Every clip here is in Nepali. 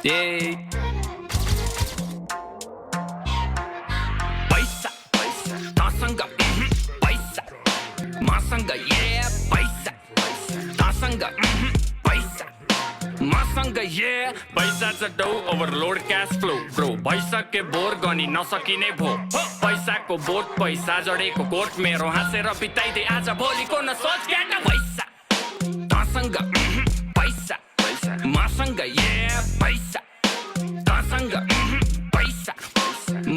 Yeah. पैसा तसँग पैसा मसँग yeah पैसा तसँग पैसा मसँग yeah पैसा छ डौ ओभरलोड क्याश फ्लो ब्रो भइसके बोर गनी नसकिने भो पैसाको बोट पैसा जडेको कोट मेरो हाँसेर बिताइदे आज भोलिको न सोच ज्ञान पैसा तसँग पैसा मसँग yeah पैसा तसँग पैसा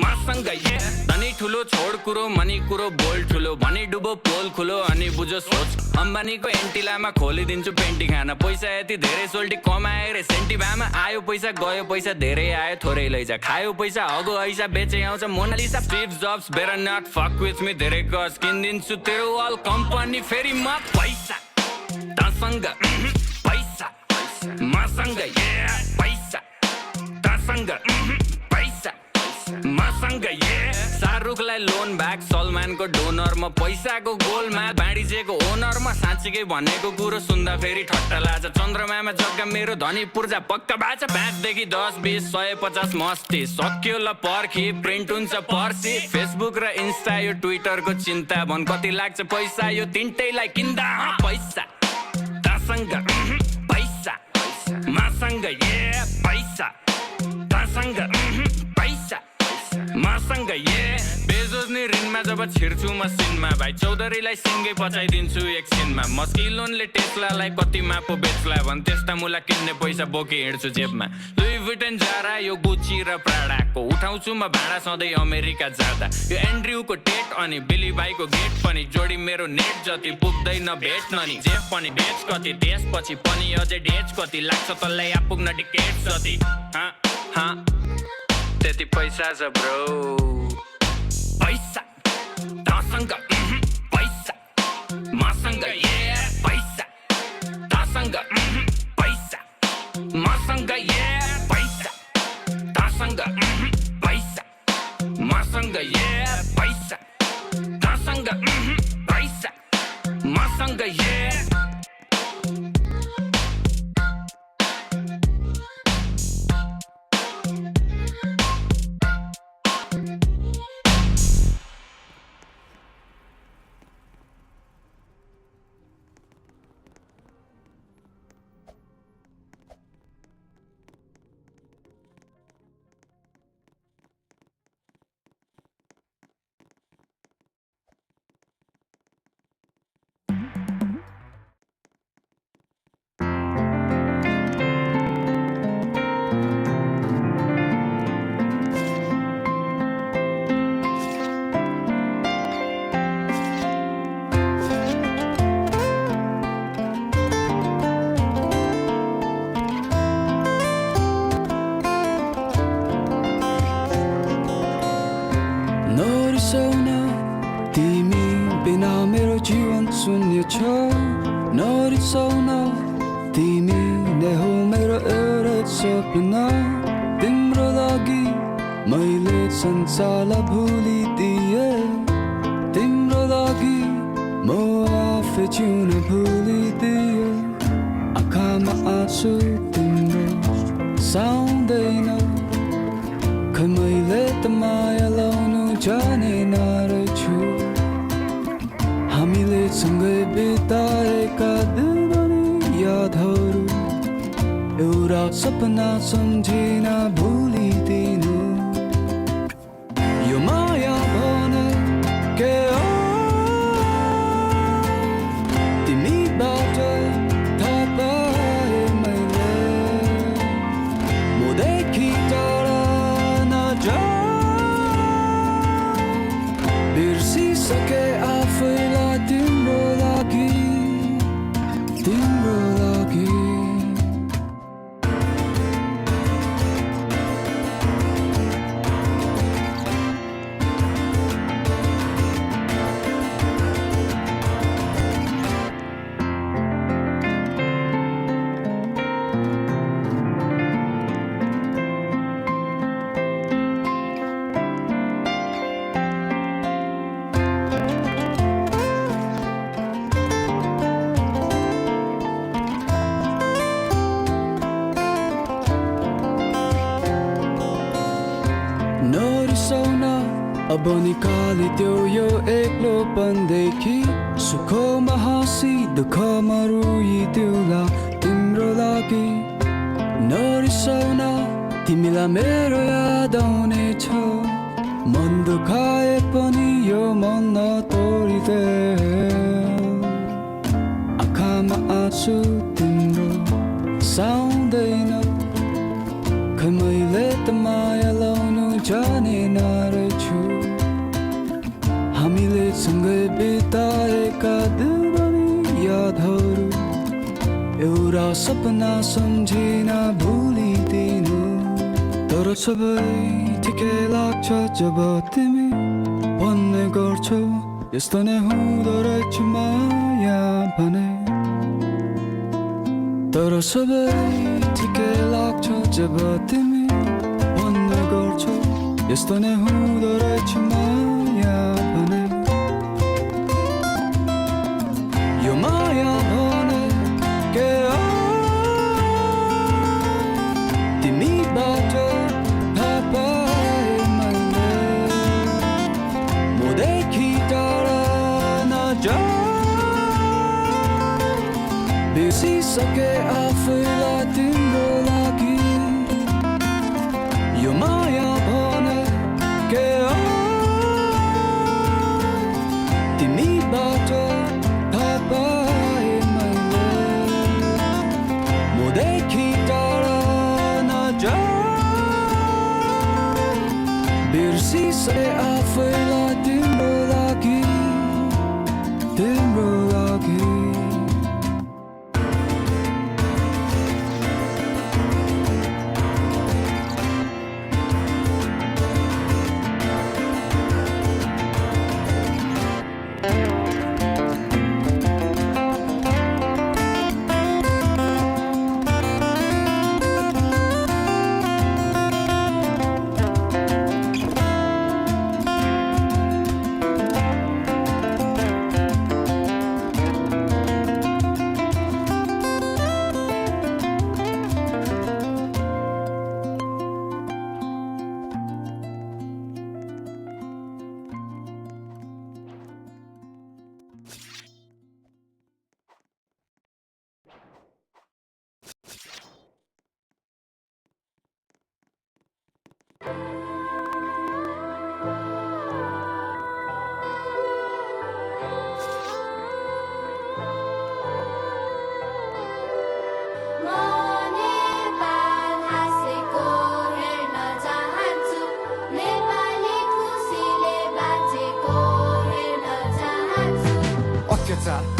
मसँग yeah धनी ठुलो छोड कुरो मनी कुरो बोल ठुलो भनी डुबो पोल खुलो अनि बुझो सोच अम्बानीको एन्टिलामा खोलिदिन्छु पेन्टी खाना पैसा यति धेरै सोल्टी कमाए रे सेन्टी भामा आयो पैसा गयो पैसा धेरै आयो थोरै लैजा खायो पैसा हगो ऐसा बेचे आउँछ Mona Lisa Steve Jobs better not fuck with me धेरै गज किनिदिन्छु तेरो अल कम्पनी फेरि म पैसा तसँग पैसा मसँग yeah पैसा तसँग पैसा मसँग yeah शाहरुखलाई लोन ब्याक सलमानको डोनर म पैसाको गोलमा बाँडिजेको ओनर म साँच्चीकै भनेको कुरो सुन्दा फेरि ठट्टा लाग्छ चन्द्रमामा जग्गा मेरो धनी पूर्जा पक्का बाछ 5 देखि 10 20 150 मस्ती सक्यो ल पर्खी प्रिन्ट हुन्छ पर्सी फेसबुक र इन्स्टा यो ट्विटरको चिन्ता भन कति लाग्छ पैसा यो तिनटैलाई किन्दा पैसा तसँग पैसा मसँग yeah पैसा तसँग पैसा मसँग yeah बेजोस नि ऋणमा जब छिर्छु मसिनमा भाइ चौधरीलाई सिङ्गै पचाइदिन्छु एकछिनमा मस्किलोनले टेस्लालाई कतिमा पो बेच्ला भन् त्यस्ता मुला किन्ने पैसा बोके हिँड्छु जेबमा लुई विटन जारा यो गुची र प्राडाको उठाउँछु म भाडा सधैँ अमेरिका जाँदा यो एन्ड्रयुको टेट अनि बिली भाइको गेट पनि जोडी मेरो नेट जति पुग्दैन भेट्न नि जेफ पनि बेच कति त्यसपछि पनि अझै डेच कति लाग्छ तँलाई आपुग्न टिकेट जति त्यति पैसा छ ब्रो पैसा तसँग पैसा मसँग yeah पैसा तसँग पैसा मसँग yeah पैसा तसँग पैसा मसँग yeah पैसा तसँग पैसा मसँग yeah नरिसाउन तिमी नै हो मेरो एउटा सपना तिम्रो लागि मैले संसारलाई भुलिदिए तिम्रो लागि म आफै जिउन भुलिदिए आँखामा आँसु तिम्रो साउँदैन खै मैले त माया लाउनु जानेन रहेछु हामीले सँगै बिताएका दिन अनि यादहरू एउटा सपना सम्झिन भुलिदिनु यो माया भने के हो तिमीबाट थाहा पाएँ मैले मदेखि टाढा नजा बिर्सिसके आफैलाई तिम्रो लागि तिम्रो लागि अब निकालिदेऊ यो एक्लोपनदेखि सुखमा हाँसी दुःखमा रोइदेऊला तिम्रो लागि नरिसाउन तिमीलाई मेरो याद आउनेछ मन दुखाए पनि यो मन नतोडिदेऊ आँखामा आँसु तिम्रो साउँदैन खै मैले त माया लाउनु जानेन रहेछु हामीले सँगै बिताएका दिनहरू यादहरू एउटा सपना सम्झिन भुलिदिनु तर सबै ठिकै लाग्छ जब तिमी भन्ने गर्छौ यस्तो नै हुँदो रहेछ माया भने तर सबै ठिकै लाग्छ जब तिमी भन्ने गर्छौ यस्तो नै हुँदो रहेछ माया भने यो माया भने के हो तिमीबाट थाहा पाएँ मैले मदेखि टाढा नजा बिर्सिसके आफैलाई तिम्रो लागि यो माया भने के हो तिमीबाट थाहा पाएँ मैले मदेखि टाढा नजा बिर्सिसके आफैलाई तिम्रो लागि तिम्रो लागि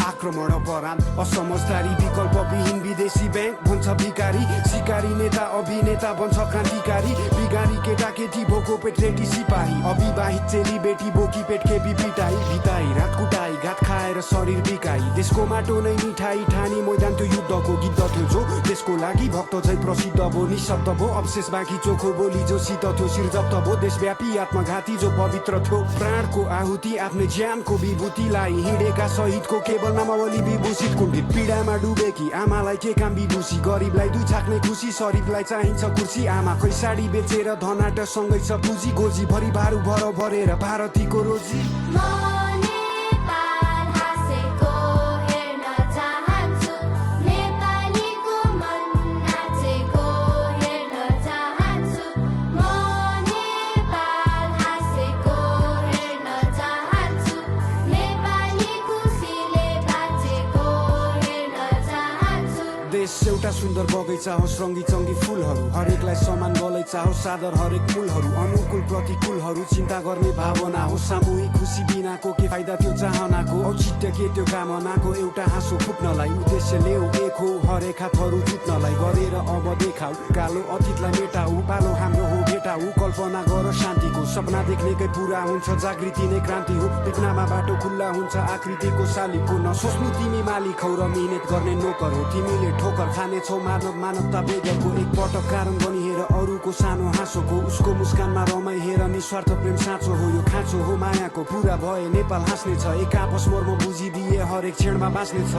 आक्रमण अपराध असमझदारी विकल्पविहीन विदेशी ब्याङ्क भन्छ भिकारी सिकारी नेता अभिनेता बन्छ क्रान्तिकारी बिगारी केटाकेटी भोको पेटरेटी सिपाही अविवाहित चेली बेटी बोकी पेट खेपी पिटाई भिताई रात कुटाई घात खाएर शरीर बिकाई देशको माटो नै मिठाई ठानी मैदान त्यो युद्धको गीत थियो जो देशको लागि भक्त झै प्रसिद्ध भो निशब्द भो अवशेष बाँकी चोखो बोली जो शीत थियो शिर जप्त भो देशव्यापी आत्मघाती जो पवित्र थियो प्राणको आहुति आफ्नै ज्यानको विभूतिलाई हिँडेका शहीदको केवल नामावली विभूषित कुण्डित पीडामा डुबेकी आमालाई के काम विदुषी गरिबलाई दुई छाक्ने खुसी शरीफलाई चाहिन्छ कुर्सी आमा खै साडी बेचेर धनाट सँगै छ पुँजी गोजी भरि भारू भर भरेर भारतीको रोजी एउटा सुन्दर बगैँचा होस् रङ्गी चङ्गी फुलहरू हरेकलाई समान गलैँचा होस् सादर हरेक मूलहरू अनुकूल प्रतिकूलहरू चिन्ता गर्ने भावना हो सामूहिक खुसी बिनाको के फाइदा त्यो चाहनाको औचित्य के त्यो कामनाको एउटा हाँसो फुट्नलाई उद्देश्य ल्याऊ एक हो हरेक हातहरू जुट्नलाई गरेर अब देखाऊ कालो अतीतलाई मेटाऊ पालो हाम्रो हो भेटाऊ कल्पना गर शान्तिको सपना देख्नेकै पुरा हुन्छ जागृति नै क्रान्ति हो टिप्नामा बाटो खुल्ला हुन्छ आकृतिको शालिगको नसोच्नु तिमी मालिक हौ र मिहिनेत गर्ने नोकर हो तिमीले ठोकर खानेछौ मानवता वेगको एक पटक कारण बनी हेर अरूको सानो हाँसोको उसको मुस्कानमा रमाइ हेर निस्वार्थ प्रेम साँचो हो यो खाँचो हो मायाको पुरा भए नेपाल हाँस्ने छ एक आपस मर्म बुझिदिए हरेक क्षणमा बाँच्ने छ